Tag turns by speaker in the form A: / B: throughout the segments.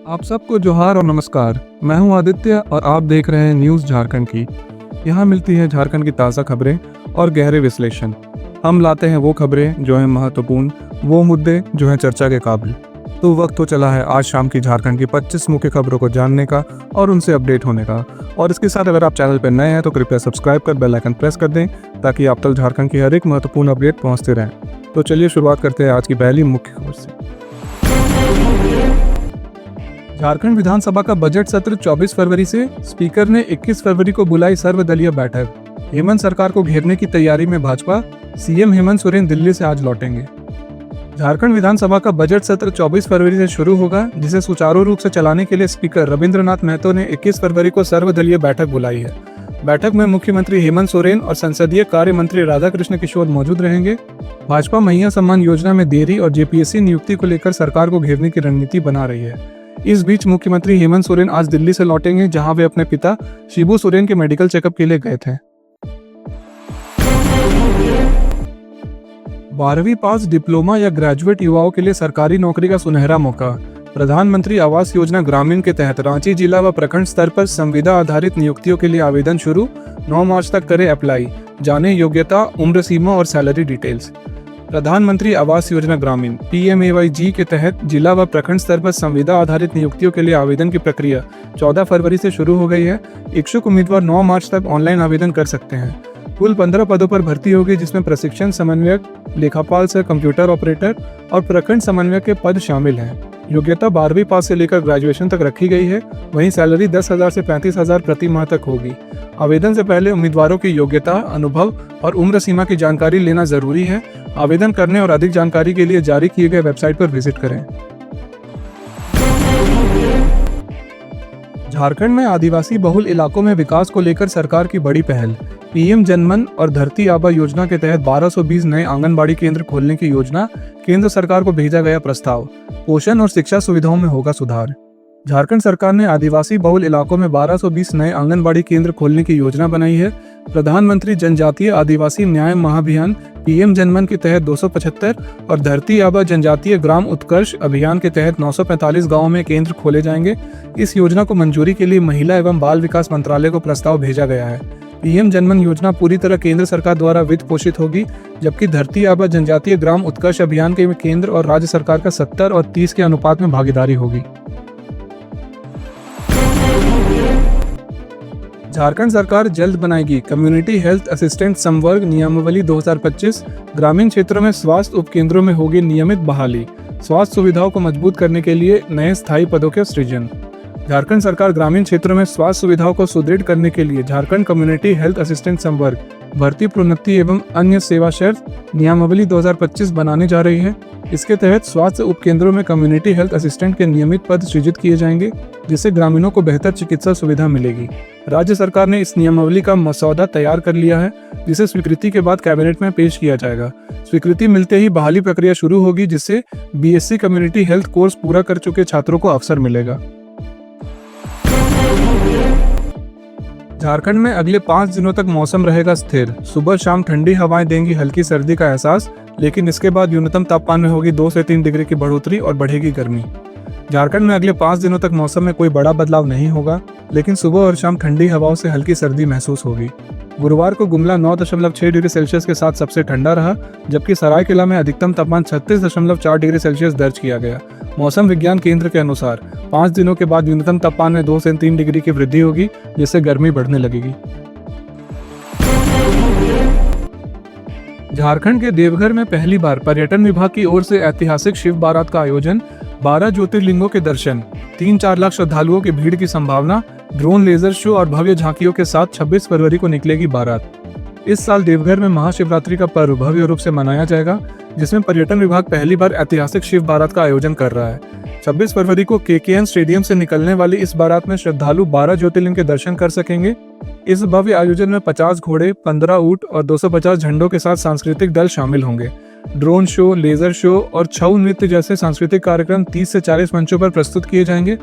A: आप सबको जोहार और नमस्कार। मैं हूं आदित्य और आप देख रहे हैं न्यूज़ झारखंड की। यहाँ मिलती हैं झारखंड की ताज़ा खबरें और गहरे विश्लेषण। हम लाते हैं वो खबरें जो हैं महत्वपूर्ण, वो मुद्दे जो हैं चर्चा के काबिल। तो वक्त तो चला है आज शाम की झारखंड की 25 मुख्य खबरों को जानने का और उनसे अपडेट होने का। और इसके साथ अगर आप चैनल पर नए हैं तो कृपया सब्सक्राइब कर बेल आइकन प्रेस कर दें ताकि आप तक झारखंड की हर एक महत्वपूर्ण अपडेट पहुँचते रहें। तो चलिए शुरुआत करते हैं आज की पहली मुख्य खबर से। झारखंड विधानसभा का बजट सत्र 24 फरवरी से। स्पीकर ने 21 फरवरी को बुलाई सर्वदलीय बैठक। हेमंत सरकार को घेरने की तैयारी में भाजपा। सीएम हेमंत सोरेन दिल्ली से आज लौटेंगे। झारखंड विधानसभा का बजट सत्र 24 फरवरी से शुरू होगा, जिसे सुचारू रूप से चलाने के लिए स्पीकर रविंद्रनाथ महतो ने 21 फरवरी को सर्वदलीय बैठक बुलाई है। बैठक में मुख्यमंत्री हेमंत सोरेन और संसदीय कार्य मंत्री राधाकृष्ण किशोर मौजूद रहेंगे। भाजपा मैया सम्मान योजना में देरी और जेपीएससी नियुक्ति को लेकर सरकार को घेरने की रणनीति बना रही है। इस बीच मुख्यमंत्री हेमंत सोरेन आज दिल्ली से लौटेंगे, जहां वे अपने पिता शिबू सोरेन के मेडिकल चेकअप के लिए गए थे। 12वीं पास डिप्लोमा या ग्रेजुएट युवाओं के लिए सरकारी नौकरी का सुनहरा मौका। प्रधानमंत्री आवास योजना ग्रामीण के तहत रांची जिला व प्रखंड स्तर पर संविदा आधारित नियुक्तियों के लिए आवेदन शुरू। 9 मार्च तक करें अप्लाई। जाने योग्यता, उम्र सीमा और सैलरी डिटेल्स। प्रधानमंत्री आवास योजना ग्रामीण PMAY के तहत जिला व प्रखंड स्तर पर संविदा आधारित नियुक्तियों के लिए आवेदन की प्रक्रिया 14 फरवरी से शुरू हो गई है। इच्छुक उम्मीदवार 9 मार्च तक ऑनलाइन आवेदन कर सकते हैं। कुल 15 पदों पर भर्ती होगी, जिसमें प्रशिक्षण समन्वयक, लेखापाल से कंप्यूटर ऑपरेटर और प्रखंड समन्वयक के पद शामिल हैं। योग्यता 12वीं पास से लेकर ग्रेजुएशन तक रखी गई है। वहीं सैलरी 10,000 से 35,000 प्रति माह तक होगी। आवेदन से पहले उम्मीदवारों की योग्यता, अनुभव और उम्र सीमा की जानकारी लेना जरूरी है। आवेदन करने और अधिक जानकारी के लिए जारी किए गए वेबसाइट पर विजिट करें। झारखंड में आदिवासी बहुल इलाकों में विकास को लेकर सरकार की बड़ी पहल। PM जनमन और धरती आबा योजना के तहत 1220 नए आंगनबाड़ी केंद्र खोलने की योजना। केंद्र सरकार को भेजा गया प्रस्ताव। पोषण और शिक्षा सुविधाओं में होगा सुधार। झारखंड सरकार ने आदिवासी बहुल इलाकों में 1220 नए आंगनबाड़ी केंद्र खोलने की योजना बनाई है। प्रधानमंत्री जनजातीय आदिवासी न्याय महाअभियान PM जनमन के तहत 275 और धरती आबा जनजातीय ग्राम उत्कर्ष अभियान के तहत 945 गांवों में केंद्र खोले जाएंगे। इस योजना को मंजूरी के लिए महिला एवं बाल विकास मंत्रालय को प्रस्ताव भेजा गया है। PM जनमन योजना पूरी तरह केंद्र सरकार द्वारा वित्त पोषित होगी, जबकि धरती आबा जनजातीय ग्राम उत्कर्ष अभियान के केंद्र और राज्य सरकार का 70 और 30 के अनुपात में भागीदारी होगी। झारखंड सरकार जल्द बनाएगी कम्युनिटी हेल्थ असिस्टेंट संवर्ग नियमावली 2025। ग्रामीण क्षेत्रों में स्वास्थ्य उपकेंद्रों में होगी नियमित बहाली। स्वास्थ्य सुविधाओं को मजबूत करने के लिए नए स्थायी पदों के सृजन। झारखंड सरकार ग्रामीण क्षेत्रों में स्वास्थ्य सुविधाओं को सुदृढ़ करने के लिए झारखंड कम्युनिटी हेल्थ असिस्टेंट संवर्ग भर्ती प्रोन्नति एवं अन्य सेवा शर्त नियमावली 2025 बनाने जा रही है। इसके तहत स्वास्थ्य उपकेंद्रों में कम्युनिटी हेल्थ असिस्टेंट के नियमित पद सृजित किए जाएंगे, जिससे ग्रामीणों को बेहतर चिकित्सा सुविधा मिलेगी। राज्य सरकार ने इस नियमावली का मसौदा तैयार कर लिया है, जिसे स्वीकृति के बाद कैबिनेट में पेश किया जाएगा। स्वीकृति मिलते ही बहाली प्रक्रिया शुरू होगी, जिससे BSc कम्युनिटी हेल्थ कोर्स पूरा कर चुके छात्रों को अवसर मिलेगा। झारखंड में अगले 5 दिनों तक मौसम रहेगा स्थिर। सुबह शाम ठंडी हवाएं देंगी हल्की सर्दी का एहसास, लेकिन इसके बाद न्यूनतम तापमान में होगी 2 से 3 डिग्री की बढ़ोतरी और बढ़ेगी गर्मी। झारखंड में अगले 5 दिनों तक मौसम में कोई बड़ा बदलाव नहीं होगा, लेकिन सुबह और शाम ठंडी हवाओं से हल्की सर्दी महसूस होगी। गुरुवार को गुमला 9.6 डिग्री सेल्सियस के साथ सबसे ठंडा रहा, जबकि सरायकेला में अधिकतम तापमान 36.4 डिग्री सेल्सियस दर्ज किया गया। मौसम विज्ञान केंद्र के अनुसार 5 दिनों के बाद न्यूनतम तापमान में 2 से 3 डिग्री की वृद्धि होगी, जिससे गर्मी बढ़ने लगेगी। झारखंड के देवघर में पहली बार पर्यटन विभाग की ओर से ऐतिहासिक शिव बारात का आयोजन। 12 ज्योतिर्लिंगों के दर्शन, 3-4 लाख श्रद्धालुओं की भीड़ की संभावना। ड्रोन, लेजर शो और भव्य झांकियों के साथ 26 फरवरी को निकलेगी बारात। इस साल देवघर में महाशिवरात्रि का पर्व भव्य रूप से मनाया जाएगा, जिसमें पर्यटन विभाग पहली बार ऐतिहासिक शिव बारात का आयोजन कर रहा है। 26 फरवरी को KKN स्टेडियम से निकलने वाली इस बारात में श्रद्धालु 12 ज्योतिर्लिंग के दर्शन कर सकेंगे। इस भव्य आयोजन में 50 घोड़े, 15 ऊंट और 250 झंडों के साथ सांस्कृतिक दल शामिल होंगे। ड्रोन शो, लेजर शो और छऊ नृत्य जैसे सांस्कृतिक कार्यक्रम 30 से 40 मंचों पर प्रस्तुत किए जाएंगे।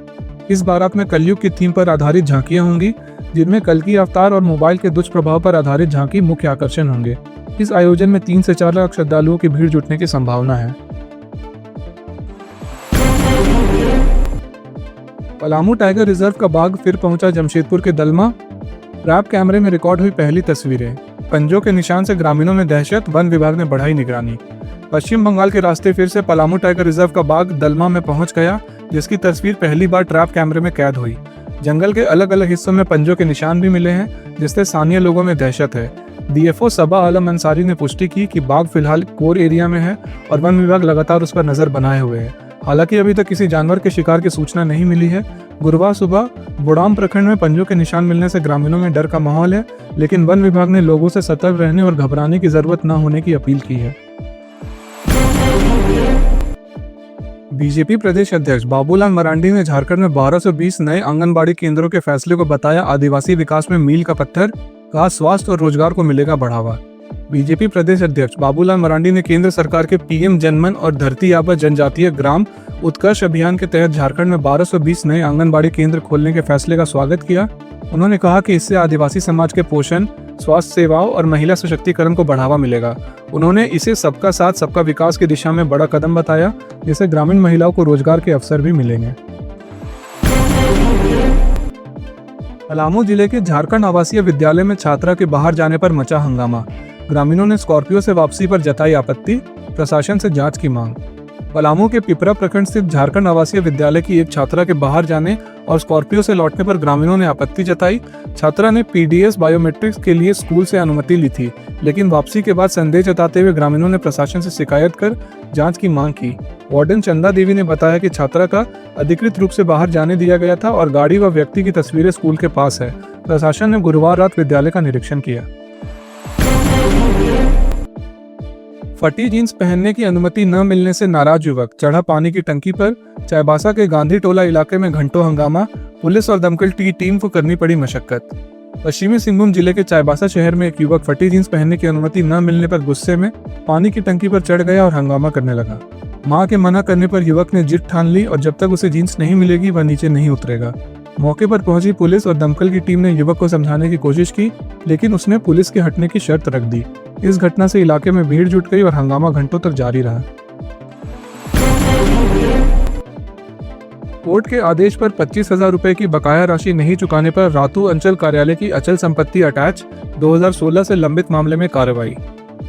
A: इस बारात में कलयुग की थीम पर आधारित झांकियां होंगी, जिनमें कल की अवतार और मोबाइल के दुष्प्रभाव पर आधारित झांकी मुख्य आकर्षण होंगे। इस आयोजन में 3 से 4 लाख श्रद्धालुओं की भीड़ जुटने की संभावना है। पलामू टाइगर रिजर्व का बाघ फिर पहुंचा जमशेदपुर के दलमा। ट्रैप कैमरे में रिकॉर्ड हुई पहली तस्वीरें। पंजों के निशान से ग्रामीणों में दहशत, वन विभाग ने बढ़ाई निगरानी। पश्चिम बंगाल के रास्ते फिर से पलामू टाइगर रिजर्व का बाघ दलमा में पहुंच गया, जिसकी तस्वीर पहली बार ट्रैप कैमरे में कैद हुई। जंगल के अलग अलग हिस्सों में पंजों के निशान भी मिले हैं, जिससे स्थानीय लोगों में दहशत है। डीएफओ सबा आलम अंसारी ने पुष्टि की कि बाघ फिलहाल कोर एरिया में है और वन विभाग लगातार उस पर नजर बनाए हुए है। हालांकि अभी तक किसी जानवर के शिकार की सूचना नहीं मिली है। गुरुवार सुबह बुड़ाम प्रखंड में पंजों के निशान मिलने से ग्रामीणों में डर का माहौल है, लेकिन वन विभाग ने लोगों से सतर्क रहने और घबराने की जरूरत न होने की अपील की है। बीजेपी प्रदेश अध्यक्ष बाबूलाल मरांडी ने झारखंड में 1220 नए आंगनबाड़ी केंद्रों के फैसले को बताया आदिवासी विकास में मील का पत्थर। कहा, स्वास्थ्य और रोजगार को मिलेगा बढ़ावा। बीजेपी प्रदेश अध्यक्ष बाबूलाल मरांडी ने केंद्र सरकार के पीएम जनमन और धरती आबा जनजातीय ग्राम उत्कर्ष अभियान के तहत झारखंड में 1220 नए आंगनबाड़ी केंद्र खोलने के फैसले का स्वागत किया। उन्होंने कहा कि इससे आदिवासी समाज के पोषण, स्वास्थ्य सेवाओं और महिला सशक्तिकरण को बढ़ावा मिलेगा। उन्होंने इसे सबका साथ सबका विकास की दिशा में बड़ा कदम बताया, जिससे ग्रामीण महिलाओं को रोजगार के अवसर भी मिलेंगे। पलामू जिले के झारखंड आवासीय विद्यालय में छात्रा के बाहर जाने पर मचा हंगामा। ग्रामीणों ने स्कॉर्पियो से वापसी पर जताई आपत्ति, प्रशासन से जांच की मांग। पलामू के पिपरा प्रखंड स्थित झारखंड आवासीय विद्यालय की एक छात्रा के बाहर जाने और स्कॉर्पियो से लौटने पर ग्रामीणों ने आपत्ति जताई। छात्रा ने पीडीएस बायोमेट्रिक्स के लिए स्कूल से अनुमति ली थी, लेकिन वापसी के बाद संदेह जताते हुए ग्रामीणों ने प्रशासन से शिकायत कर जांच की मांग की। वार्डन चंदा देवी ने बताया कि छात्रा का अधिकृत रूप से बाहर जाने दिया गया था और गाड़ी व व्यक्ति की तस्वीरें स्कूल के पास है। प्रशासन ने गुरुवार रात विद्यालय का निरीक्षण किया। फटी जींस पहनने की अनुमति न मिलने से नाराज युवक चढ़ा पानी की टंकी पर। चाईबासा के गांधी टोला इलाके में घंटों हंगामा, पुलिस और दमकल की टीम को करनी पड़ी मशक्कत। पश्चिमी सिंहभूम जिले के चाईबासा शहर में एक युवक फटी जींस पहनने की अनुमति न मिलने पर गुस्से में पानी की टंकी पर चढ़ गया और हंगामा करने लगा। मां के मना करने पर युवक ने जिद ठान ली और जब तक उसे जींस नहीं मिलेगी वह नीचे नहीं उतरेगा। मौके पर पहुंची पुलिस और दमकल की टीम ने युवक को समझाने की कोशिश की, लेकिन उसने पुलिस के हटने की शर्त रख दी। इस घटना से इलाके में भीड़ जुट गई और हंगामा घंटों तक जारी रहा। कोर्ट के आदेश पर 25,000 रुपए की बकाया राशि नहीं चुकाने पर रातू अंचल कार्यालय की अचल संपत्ति अटैच। 2016 से लंबित मामले में कार्रवाई।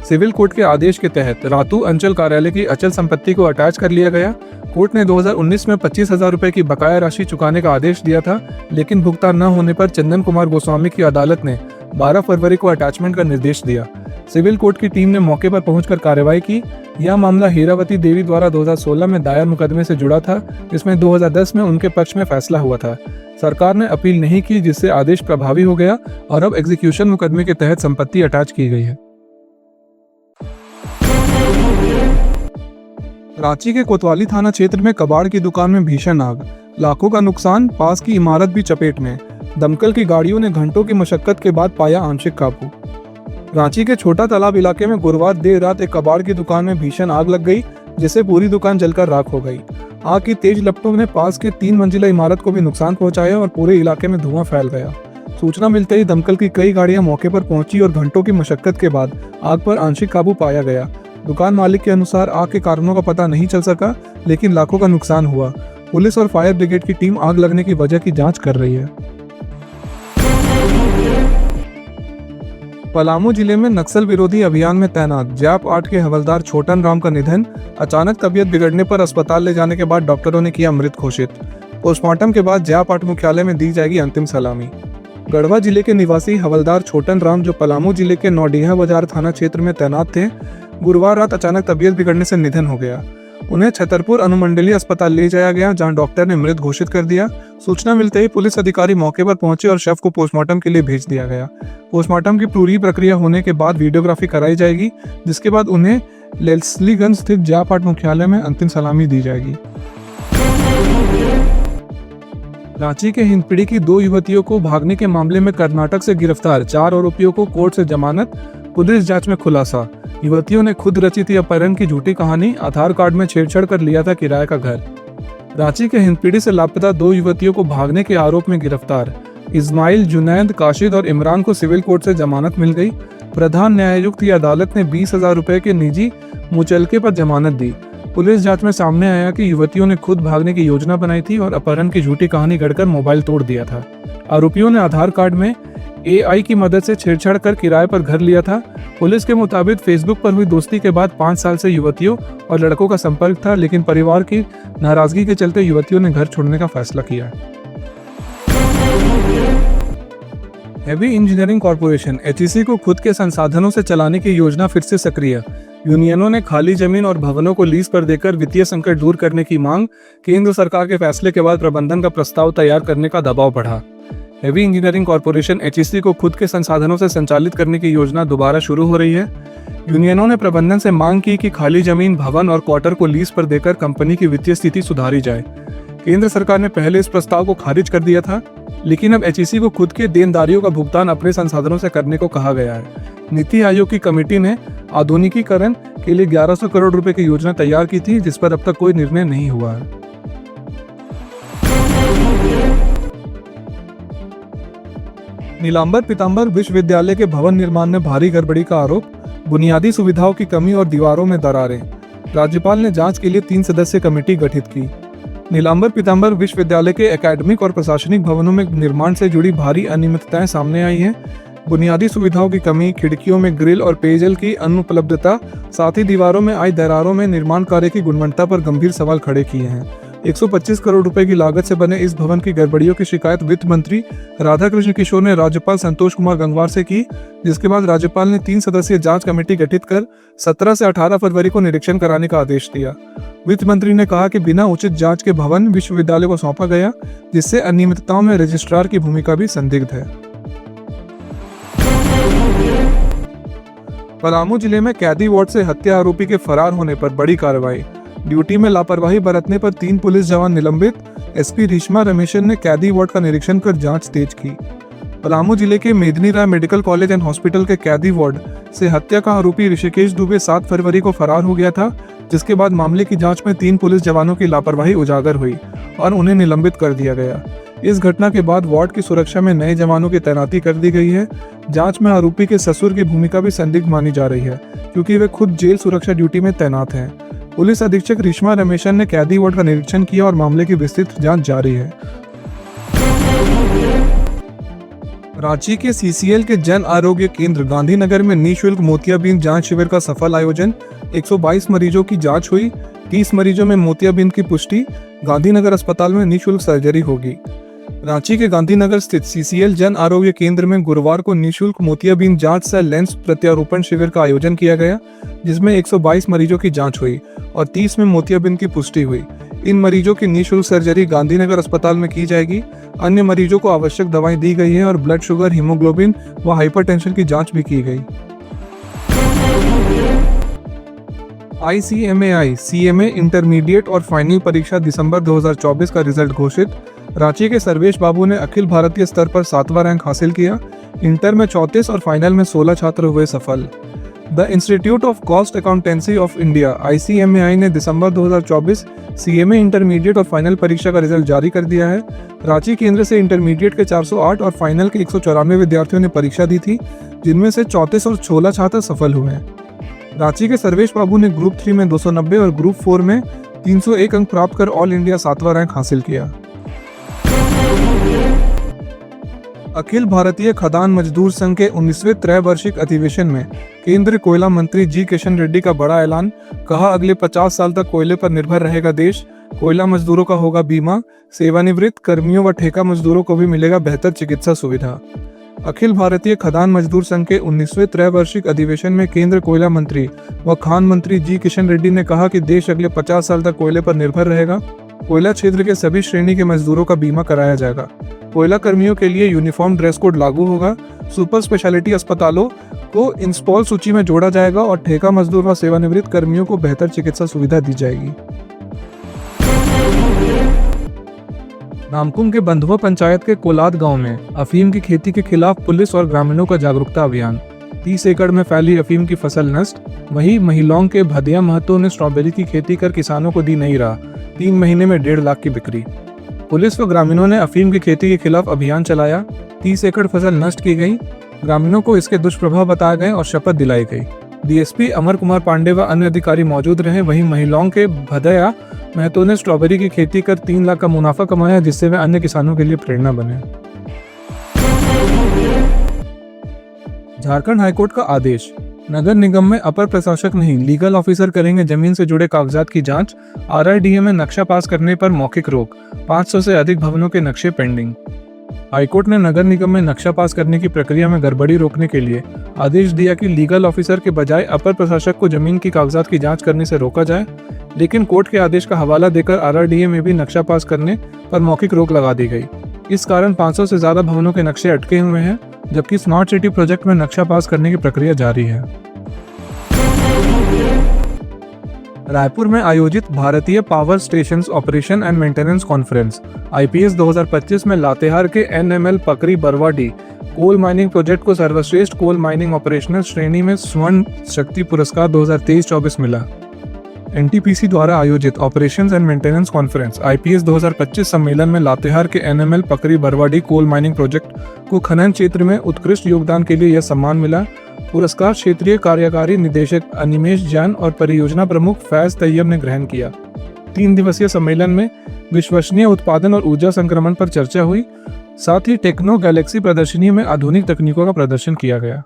A: सिविल कोर्ट के आदेश के तहत रातू अंचल कार्यालय की अचल संपत्ति को अटैच कर लिया गया। कोर्ट ने 2019 में 25,000 रुपए की बकाया राशि चुकाने का आदेश दिया था, लेकिन भुगतान न होने पर चंदन कुमार गोस्वामी की अदालत ने 12 फरवरी को अटैचमेंट का निर्देश दिया। सिविल कोर्ट की टीम ने मौके पर पहुंचकर कार्रवाई की। यह मामला हीरावती देवी द्वारा 2016 में दायर मुकदमे से जुड़ा था, जिसमें 2010 में उनके पक्ष में फैसला हुआ था। सरकार ने अपील नहीं की, जिससे आदेश प्रभावी हो गया और अब एग्जीक्यूशन मुकदमे के तहत संपत्ति अटैच की गई है। रांची के कोतवाली थाना क्षेत्र में कबाड़ की दुकान में भीषण आग, लाखों का नुकसान, पास की इमारत भी चपेट में। दमकल की गाड़ियों ने घंटों की मशक्कत के बाद पाया आंशिक काबू। रांची के छोटा तालाब इलाके में गुरुवार देर रात एक कबाड़ की दुकान में भीषण आग लग गई, जिससे पूरी दुकान जलकर राख हो गई। आग की तेज लपटों ने पास के 3 मंजिला इमारत को भी नुकसान पहुंचाया और पूरे इलाके में धुआं फैल गया। सूचना मिलते ही दमकल की कई गाड़ियां मौके पर पहुंची और घंटों की मशक्कत के बाद आग पर आंशिक काबू पाया गया। दुकान मालिक के अनुसार आग के कारणों का पता नहीं चल सका, लेकिन लाखों का नुकसान हुआ। पुलिस और फायर ब्रिगेड की टीम आग लगने की वजह की जांच कर रही है। पलामू जिले में नक्सल विरोधी अभियान में तैनात जैप 8 के हवलदार छोटन राम का निधन। अचानक तबीयत बिगड़ने पर अस्पताल ले जाने के बाद डॉक्टरों ने किया मृत घोषित। पोस्टमार्टम के बाद जैप 8 मुख्यालय में दी जाएगी अंतिम सलामी। गढ़वा जिले के निवासी हवलदार छोटन राम, जो पलामू जिले के नौडीहा बाजार थाना क्षेत्र में तैनात थे, गुरुवार रात अचानक तबीयत बिगड़ने से निधन हो गया। उन्हें छतरपुर अनुमंडलीय अस्पताल ले जाया गया, जहां डॉक्टर ने मृत घोषित कर दिया। सूचना मिलते ही पुलिस अधिकारी मौके पर पहुंचे और शव को पोस्टमार्टम के लिए भेज दिया गया। पोस्टमार्टम की पूरी प्रक्रिया होने के बाद वीडियोग्राफी कराई जाएगी, जिसके बाद उन्हें लेस्लीगंज स्थित जैप 8 मुख्यालय में अंतिम सलामी दी जाएगी। रांची के हिंदपीढ़ी की 2 युवतियों को भागने के मामले में कर्नाटक से गिरफ्तार 4 आरोपियों को कोर्ट से जमानत। पुलिस जांच में खुलासा, युवतियों ने खुद रची थी अपहरण की झूठी कहानी, आधार कार्ड में छेड़छाड़ कर लिया था किराए का घर। रांची के हिंदपीढ़ी से लापता 2 युवतियों को भागने के आरोप में गिरफ्तार इस्माइल, जुनैद, काशिद और इमरान को सिविल कोर्ट से जमानत मिल गई। प्रधान न्यायायुक्त की अदालत ने 20,000 रुपए के निजी मुचलके पर जमानत दी। पुलिस जांच में सामने आया कि युवतियों ने खुद भागने की योजना बनाई थी और अपहरण की झूठी कहानी गढ़कर मोबाइल तोड़ दिया था। आरोपियों ने आधार कार्ड में AI की मदद से छेड़छाड़ कर किराए पर घर लिया था। पुलिस के मुताबिक फेसबुक पर हुई दोस्ती के बाद 5 साल से युवतियों और लड़कों का संपर्क था, लेकिन परिवार की नाराजगी के चलते युवतियों ने घर छोड़ने का फैसला किया। हैवी इंजीनियरिंग कॉरपोरेशन HEC को खुद के संसाधनों से चलाने की योजना फिर से सक्रिय। यूनियनों ने खाली जमीन और भवनों को लीज पर देकर वित्तीय संकट दूर करने की मांग। केंद्र सरकार के फैसले के बाद प्रबंधन का प्रस्ताव तैयार करने का दबाव बढ़ा। हैवी इंजीनियरिंग कॉरपोरेशन HEC को खुद के संसाधनों से संचालित करने की योजना दोबारा शुरू हो रही है। यूनियनों ने प्रबंधन से मांग की कि खाली जमीन, भवन और क्वार्टर को लीज पर देकर कंपनी की वित्तीय स्थिति सुधारी जाए। केंद्र सरकार ने पहले इस प्रस्ताव को खारिज कर दिया था, लेकिन अब HEC को खुद के देनदारियों का भुगतान अपने संसाधनों से करने को कहा गया है। नीति आयोग की कमेटी ने आधुनिकीकरण के लिए 1100 करोड़ रुपए की योजना तैयार की थी, जिस पर अब तक कोई निर्णय नहीं हुआ है। नीलांबर पीतांबर विश्वविद्यालय के भवन निर्माण में भारी गड़बड़ी का आरोप। बुनियादी सुविधाओं की कमी और दीवारों में दरारें। राज्यपाल ने जांच के लिए 3 सदस्यीय कमेटी गठित की। नीलांबर पीतांबर विश्वविद्यालय के एकेडमिक और प्रशासनिक भवनों में निर्माण से जुड़ी भारी अनियमितताएं सामने आई हैं। बुनियादी सुविधाओं की कमी, खिड़कियों में ग्रिल और पेयजल की अनुपलब्धता, साथ ही दीवारों में आई दरारों में निर्माण कार्य की गुणवत्ता पर गंभीर सवाल खड़े किए हैं। 125 करोड़ रुपए की लागत से बने इस भवन की गड़बड़ियों की शिकायत वित्त मंत्री राधाकृष्ण किशोर ने राज्यपाल संतोष कुमार गंगवार से की, जिसके बाद राज्यपाल ने 3 सदस्यीय जांच कमेटी गठित कर 17 से 18 फरवरी को निरीक्षण कराने का आदेश दिया। वित्त मंत्री ने कहा कि बिना उचित जांच के भवन विश्वविद्यालय को सौंपा गया, जिससे अनियमितताओं में रजिस्ट्रार की भूमिका भी संदिग्ध है। पलामू जिले में कैदी वार्ड से हत्या आरोपी के फरार होने पर बड़ी कार्रवाई। ड्यूटी में लापरवाही बरतने पर 3 पुलिस जवान निलंबित। SP रेशमा रमेशन ने कैदी वार्ड का निरीक्षण कर जांच तेज की। पलामू जिले के मेदिनी राय मेडिकल कॉलेज एंड हॉस्पिटल के कैदी वार्ड से हत्या का आरोपी ऋषिकेश दुबे 7 फरवरी को फरार हो गया था, जिसके बाद मामले की जांच में 3 पुलिस जवानों की लापरवाही उजागर हुई और उन्हें निलंबित कर दिया गया। इस घटना के बाद वार्ड की सुरक्षा में नए जवानों की तैनाती कर दी गई है। जांच में आरोपी के ससुर की भूमिका भी संदिग्ध मानी जा रही है, क्योंकि वे खुद जेल सुरक्षा ड्यूटी में तैनात हैं। पुलिस अधीक्षक रेशमा रमेशन ने कैदी वार्ड का निरीक्षण किया और मामले की विस्तृत जांच जारी है। रांची के CCL के जन आरोग्य केंद्र गांधीनगर में निःशुल्क मोतियाबिंद जांच शिविर का सफल आयोजन। 122 मरीजों की जांच हुई। 30 मरीजों में मोतियाबिंद की पुष्टि। गांधीनगर अस्पताल में निःशुल्क सर्जरी होगी। रांची के गांधीनगर स्थित CCL जन आरोग्य केंद्र में गुरुवार को निःशुल्क मोतियाबिंद जांच सह लेंस प्रत्यारोपण शिविर का आयोजन किया गया, जिसमें 122 मरीजों की जांच हुई और 30 में मोतियाबिंद की पुष्टि हुई। इन मरीजों की निःशुल्क सर्जरी गांधीनगर अस्पताल में की जाएगी। अन्य मरीजों को आवश्यक दवाएं दी गई है और ब्लड शुगर, हीमोग्लोबिन व हाइपरटेंशन की जांच भी की गई। ICMAI CMA इंटरमीडिएट और फाइनल परीक्षा दिसंबर 2024 का रिजल्ट घोषित। रांची के सर्वेश बाबू ने अखिल भारतीय स्तर पर 7वां रैंक हासिल किया। इंटर में 34 और फाइनल में 16 छात्र हुए सफल। The institute of cost accountancy of India ICMAI ने दिसंबर 2024 CMA इंटरमीडिएट और फाइनल परीक्षा का रिजल्ट जारी कर दिया है। रांची केंद्र से इंटरमीडिएट के 408 और फाइनल के 194 विद्यार्थियों ने परीक्षा दी थी, जिनमें से 34 और 16 छात्र सफल हुए हैं। रांची के सर्वेश बाबू ने ग्रुप 3 में 290 और ग्रुप 4 में 301 अंक प्राप्त कर ऑल इंडिया 7वां रैंक हासिल किया। अखिल भारतीय खदान मजदूर संघ के 19वें त्रैवार्षिक अधिवेशन में केंद्रीय कोयला मंत्री जी किशन रेड्डी का बड़ा ऐलान। कहा, अगले 50 साल तक कोयले पर निर्भर रहेगा देश। कोयला मजदूरों का होगा बीमा। सेवानिवृत्त कर्मियों व ठेका मजदूरों को भी मिलेगा बेहतर चिकित्सा सुविधा। अखिल भारतीय खदान मजदूर संघ के 19वें त्रैवार्षिक अधिवेशन में केंद्र कोयला मंत्री व खान मंत्री जी किशन रेड्डी ने कहा कि देश अगले 50 साल तक कोयले पर निर्भर रहेगा। कोयला क्षेत्र के सभी श्रेणी के मजदूरों का बीमा कराया जाएगा। कोयला कर्मियों के लिए यूनिफॉर्म ड्रेस कोड लागू होगा। सुपर स्पेशलिटी अस्पतालों को इंस्पॉल सूची में जोड़ा जाएगा और ठेका मजदूर व सेवानिवृत्त कर्मियों को बेहतर चिकित्सा सुविधा दी जाएगी। नामकुम के बंधुआ पंचायत के कोलाद गांव में अफीम की खेती के खिलाफ पुलिस और ग्रामीणों का जागरूकता अभियान। 30 एकड़ में फैली अफीम की फसल नष्ट। वहीं महिलाओं के भदिया महतो ने स्ट्रॉबेरी की खेती कर किसानों को दी नई राह। 3 महीने में 1.5 लाख की बिक्री। पुलिस व ग्रामीणों ने अफीम की खेती के खिलाफ अभियान चलाया। 30 एकड़ फसल नष्ट की गई। ग्रामीणों को इसके दुष्प्रभाव बताए गए और शपथ दिलाई गई। डीएसपी अमर कुमार पांडे व अन्य अधिकारी मौजूद रहे। वहीं महिलाओं के भदया महतो ने स्ट्रॉबेरी की खेती कर 3 लाख का मुनाफा कमाया, जिससे वे अन्य किसानों के लिए प्रेरणा बने। झारखंड हाईकोर्ट का आदेश, नगर निगम में अपर प्रशासक नहीं लीगल ऑफिसर करेंगे जमीन से जुड़े कागजात की जांच। आरआरडीए में नक्शा पास करने पर मौखिक रोक, 500 से अधिक भवनों के नक्शे पेंडिंग। हाईकोर्ट ने नगर निगम में नक्शा पास करने की प्रक्रिया में गड़बड़ी रोकने के लिए आदेश दिया कि लीगल ऑफिसर के बजाय अपर प्रशासक को जमीन की कागजात की जांच करने से रोका जाए, लेकिन कोर्ट के आदेश का हवाला देकर आरआरडीए में भी नक्शा पास करने पर मौखिक रोक लगा दी गई। इस कारण 500 से ज्यादा भवनों के नक्शे अटके हुए हैं, जबकि स्मार्ट सिटी प्रोजेक्ट में नक्शा पास करने की प्रक्रिया जारी है। रायपुर में आयोजित भारतीय power stations operation and maintenance conference IPS 2025 में लातेहार के NML Pakri Barwadih coal mining project को सर्वश्रेष्ठ कोल माइनिंग ऑपरेशनल श्रेणी में स्वर्ण शक्ति पुरस्कार 2023-24 मिला। NTPC द्वारा आयोजित operations and maintenance conference IPS 2025 सम्मेलन में लातेहार के NML Pakri Barwadih coal mining project को खनन क्षेत्र में उत्कृष्ट योगदान के लिए यह सम्मान मिला। पुरस्कार क्षेत्रीय कार्यकारी निदेशक अनिमेश जैन और परियोजना प्रमुख फैज तैयब ने ग्रहण किया। 3 दिवसीय सम्मेलन में विश्वसनीय उत्पादन और ऊर्जा संक्रमण पर चर्चा हुई। साथ ही टेक्नो गैलेक्सी प्रदर्शनी में आधुनिक तकनीकों का प्रदर्शन किया गया।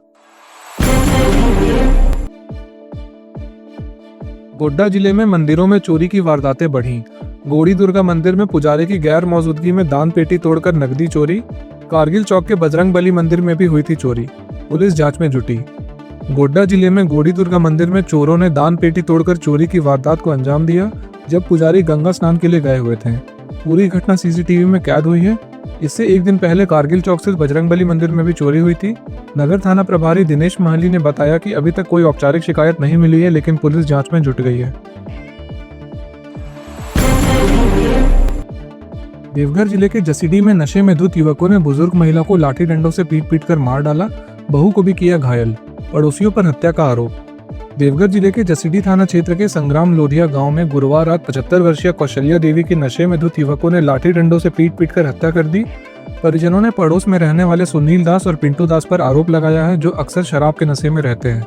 A: गोड्डा जिले में मंदिरों में चोरी की वारदातें बढ़ी। गोड़ी दुर्गा मंदिर में पुजारी की गैर मौजूदगी में दान पेटी तोड़कर नकदी चोरी। कारगिल चौक के बजरंग बली मंदिर में भी हुई थी चोरी, पुलिस जांच में जुटी। गोड्डा जिले में गोड़ी दुर्गा मंदिर में चोरों ने दान पेटी तोड़कर चोरी की वारदात को अंजाम दिया, जब पुजारी गंगा स्नान के लिए गए हुए थे। पूरी घटना CCTV में कैद हुई है। इससे एक दिन पहले कारगिल चौक से बजरंग बली मंदिर में भी चोरी हुई थी। नगर थाना प्रभारी दिनेश महली ने बताया कि अभी तक कोई औपचारिक शिकायत नहीं मिली है, लेकिन पुलिस जांच में जुट गई है। देवघर जिले के जसीडीह में नशे में धुत युवकों ने बुजुर्ग महिला को लाठी डंडों से पीट कर मार डाला, बहू को भी किया घायल, पड़ोसियों पर हत्या का आरोप। देवघर जिले के जसीडीह थाना क्षेत्र के संग्राम लोधिया गांव में गुरुवार रात 75 वर्षीय कौशल्या देवी की नशे में धुत युवकों ने लाठी डंडों से पीट कर हत्या कर दी। परिजनों ने पड़ोस में रहने वाले सुनील दास और पिंटू दास पर आरोप लगाया है, जो अक्सर शराब के नशे में रहते हैं।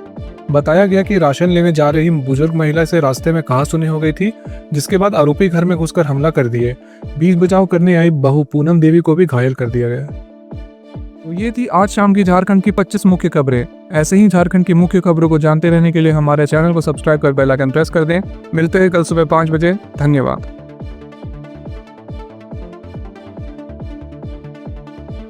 A: बताया गया कि राशन लेने जा रही बुजुर्ग महिला से रास्ते में कहासुनी हो गई थी, जिसके बाद आरोपी घर में घुसकर हमला कर दिए। बीच बचाव करने आई बहू पूनम देवी को भी घायल कर दिया गया। तो ये थी आज शाम की झारखंड की 25 मुख्य खबरें। ऐसे ही झारखंड की मुख्य खबरों को जानते रहने के लिए हमारे चैनल को सब्सक्राइब कर बेल आइकन प्रेस कर दें। मिलते हैं कल सुबह 5 बजे। धन्यवाद।